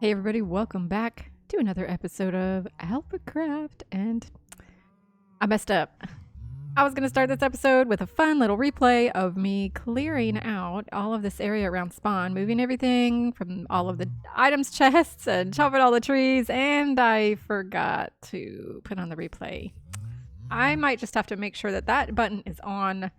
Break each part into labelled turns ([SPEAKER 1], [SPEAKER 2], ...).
[SPEAKER 1] Hey everybody, welcome back to another episode of AlphaCraft, and I messed up. I was going to start this episode with a fun little replay of me clearing out all of this area around spawn, moving everything from all of the items chests and chopping all the trees, and I forgot to put on the replay. I might just have to make sure that that button is on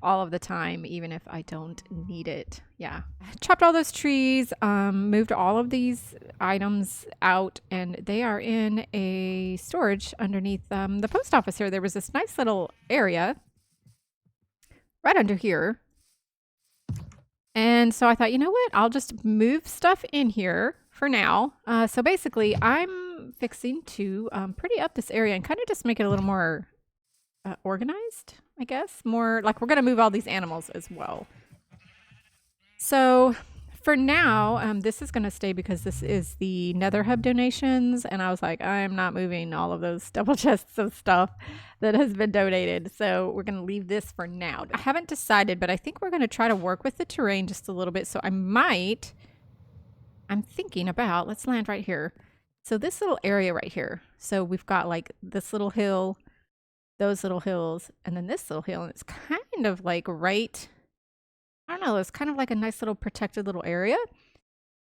[SPEAKER 1] all of the time, even if I don't need it. Yeah. Chopped all those trees, moved all of these items out, and they are in a storage underneath the post office here. There was this nice little area right under here. And so I thought, you know what? I'll just move stuff in here for now. So basically, I'm fixing to pretty up this area and kind of just make it a little more organized, I guess. More like we're going to move all these animals as well. So for now, this is going to stay because this is the Nether Hub donations. And I was like, I'm not moving all of those double chests of stuff that has been donated. So we're going to leave this for now. I haven't decided, but I think we're going to try to work with the terrain just a little bit. So I'm thinking about, let's land right here. So this little area right here. So we've got like this little hill, those little hills, and then this little hill, and it's kind of like right, I don't know, it's kind of like a nice little protected little area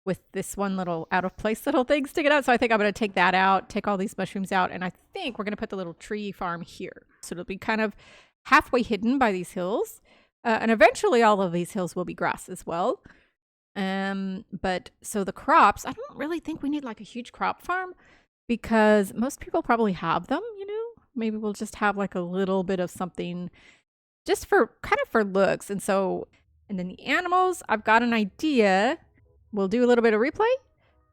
[SPEAKER 1] with this one little out of place little thing sticking out. So I think I'm going to take that out, take all these mushrooms out, and I think we're going to put the little tree farm here. So it'll be kind of halfway hidden by these hills, and eventually all of these hills will be grass as well. But so the crops, I don't really think we need like a huge crop farm because most people probably have them, you know. Maybe we'll just have like a little bit of something just for kind of for looks. And then the animals, I've got an idea. We'll do a little bit of replay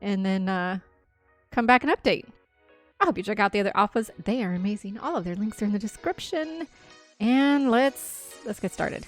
[SPEAKER 1] and then come back and update. I hope you check out the other alphas. They are amazing. All of their links are in the description. And let's get started.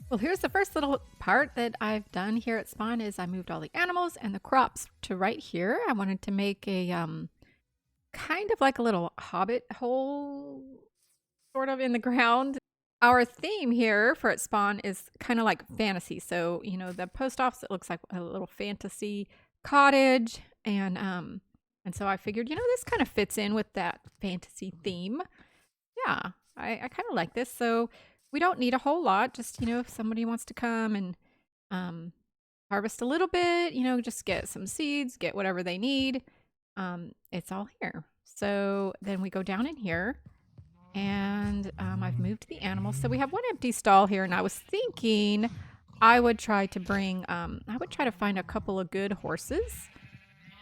[SPEAKER 1] Well, here's the first little part that I've done here at Spawn is I moved all the animals and the crops to right here. I wanted to make a kind of like a little hobbit hole sort of in the ground. Our theme here for at Spawn is kind of like fantasy. So, you know, the post office, it looks like a little fantasy cottage. And so I figured, you know, this kind of fits in with that fantasy theme. Yeah, I kind of like this. So we don't need a whole lot. Just, you know, if somebody wants to come and harvest a little bit, you know, just get some seeds, get whatever they need. It's all here. So then we go down in here and I've moved the animals. So we have one empty stall here, and I was thinking I would try to bring, I would try to find a couple of good horses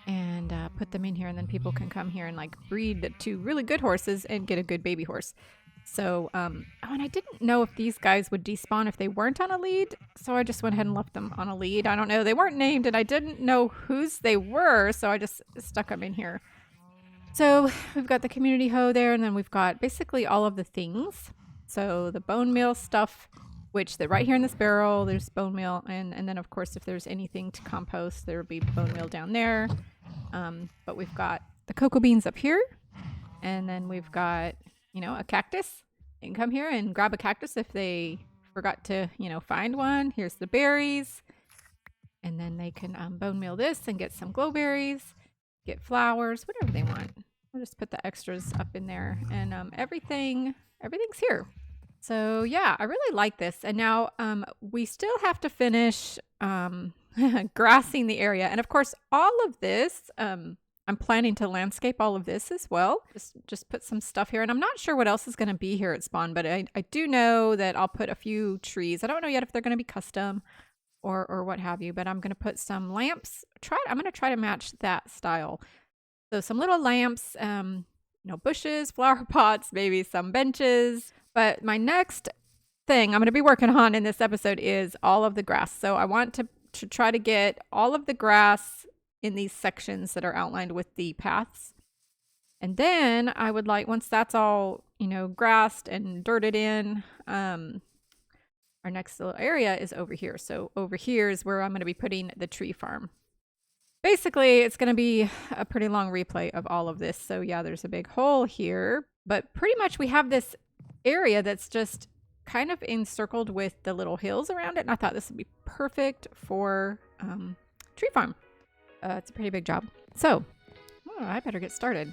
[SPEAKER 1] and put them in here, and then people can come here and like breed the 2 really good horses and get a good baby horse. So, oh, and I didn't know if these guys would despawn if they weren't on a lead, so I just went ahead and left them on a lead. I don't know, they weren't named, and I didn't know whose they were, so I just stuck them in here. So we've got the community hoe there, and then we've got basically all of the things. So the bone meal stuff, which they're right here in this barrel, there's bone meal, and then of course if there's anything to compost, there will be bone meal down there. But we've got the cocoa beans up here, and then we've got, you know, a cactus. They can come here and grab a cactus if they forgot to, you know, find one. Here's the berries, and then they can bone meal this and get some glowberries, get flowers, whatever they want. We'll just put the extras up in there, and everything's here. So yeah, I really like this. And now we still have to finish grassing the area. And of course, all of this, I'm planning to landscape all of this as well. Just put some stuff here. And I'm not sure what else is going to be here at Spawn, but I do know that I'll put a few trees. I don't know yet if they're going to be custom or what have you, but I'm going to put some lamps. I'm going to try to match that style. So some little lamps, you know, bushes, flower pots, maybe some benches. But my next thing I'm going to be working on in this episode is all of the grass. So I want to try to get all of the grass in these sections that are outlined with the paths. And then I would like, once that's all, you know, grassed and dirted in, our next little area is over here. So over here is where I'm going to be putting the tree farm. Basically, it's going to be a pretty long replay of all of this. So yeah, there's a big hole here, but pretty much we have this area that's just kind of encircled with the little hills around it. And I thought this would be perfect for tree farm. It's a pretty big job. So I better get started.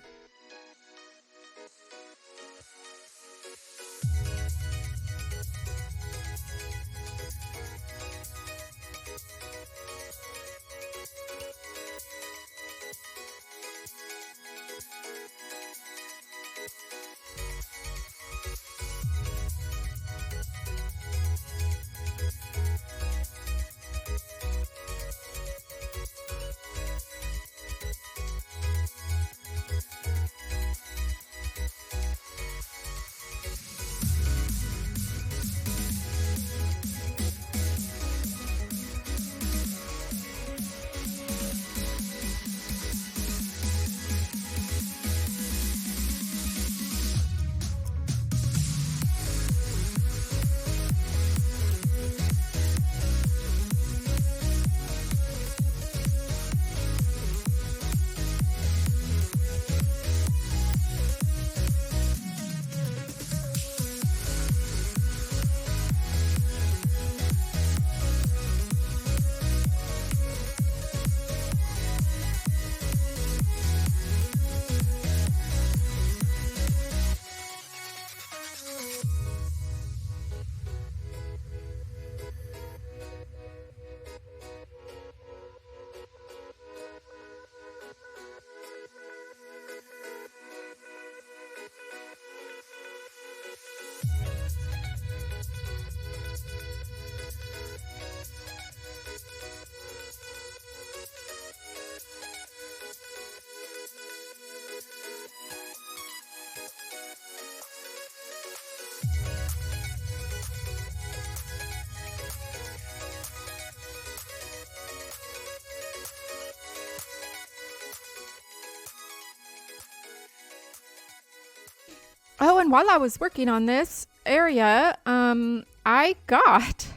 [SPEAKER 1] Oh, and while I was working on this area, I got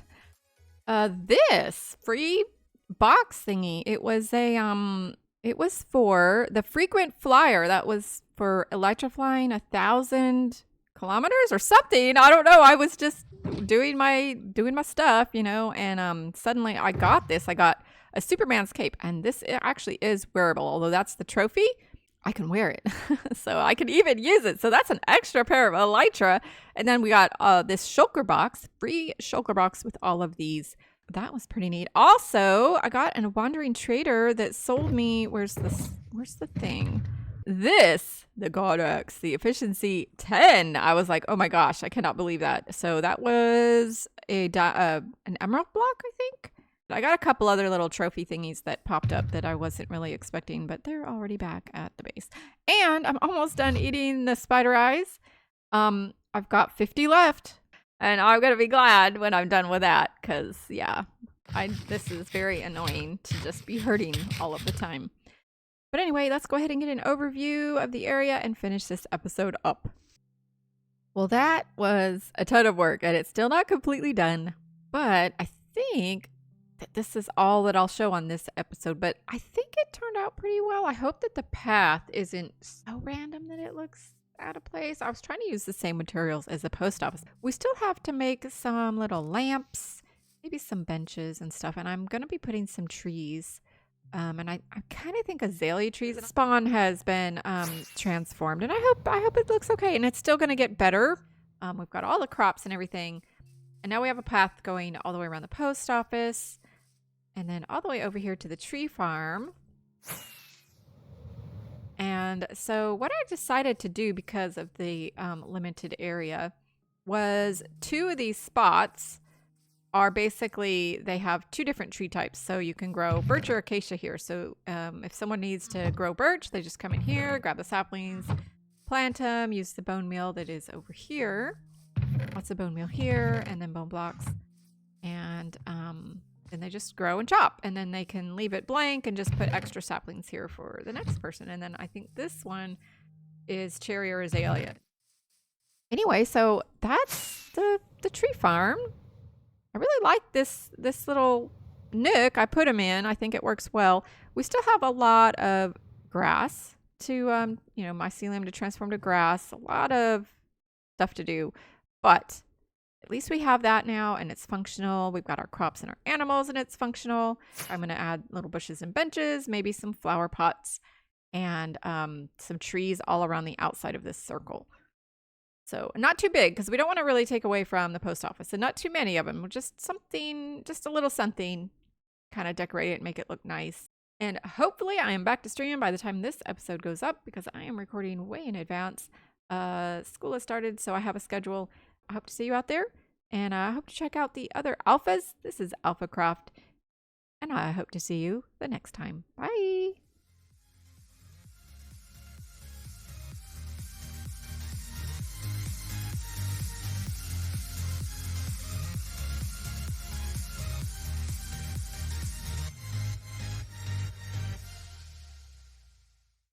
[SPEAKER 1] This free box thingy, it was for the frequent flyer. That was for electrifying 1,000 kilometers or something. I don't know. I was just doing my stuff, you know, and suddenly I got this. I got a Superman's cape, and this actually is wearable. Although that's the trophy, I can wear it. So I can even use it. So that's an extra pair of elytra. And then we got this shulker box, free shulker box with all of these. That was pretty neat. Also, I got a wandering trader that sold me, where's the thing? This, the Godex, the efficiency 10. I was like, oh my gosh, I cannot believe that. So that was an emerald block, I think. I got a couple other little trophy thingies that popped up that I wasn't really expecting, but they're already back at the base. And I'm almost done eating the spider eyes. I've got 50 left, and I'm gonna be glad when I'm done with that, because yeah, this is very annoying to just be hurting all of the time. But anyway, let's go ahead and get an overview of the area and finish this episode up. Well, that was a ton of work, and it's still not completely done, but I think that this is all that I'll show on this episode, but I think it turned out pretty well. I hope that the path isn't so random that it looks out of place. I was trying to use the same materials as the post office. We still have to make some little lamps, maybe some benches and stuff, and I'm going to be putting some trees. And I kind of think azalea trees spawn has been transformed, and I hope it looks okay, and it's still going to get better. We've got all the crops and everything, and now we have a path going all the way around the post office, and then all the way over here to the tree farm. And so what I decided to do, because of the limited area, was 2 of these spots are basically, they have 2 different tree types. So you can grow birch or acacia here. So if someone needs to grow birch, they just come in here, grab the saplings, plant them, use the bone meal that is over here. Lots of bone meal here, and then bone blocks. And then they just grow and chop, and then they can leave it blank and just put extra saplings here for the next person. And then I think this one is cherry or azalea. Anyway, so that's the tree farm. I really like this little nook I put them in. I think it works well. We still have a lot of grass to mycelium to transform to grass. A lot of stuff to do, but at least we have that now, and it's functional. We've got our crops and our animals, and it's functional. I'm going to add little bushes and benches, maybe some flower pots, and some trees all around the outside of this circle. So not too big, because we don't want to really take away from the post office, and not too many of them. Just something, just a little something, kind of decorate it and make it look nice. And hopefully I am back to streaming by the time this episode goes up, because I am recording way in advance. School has started, so I have a schedule. I hope to see you out there, and I hope to check out the other alphas. This is AlphaCraft, and I hope to see you the next time. Bye!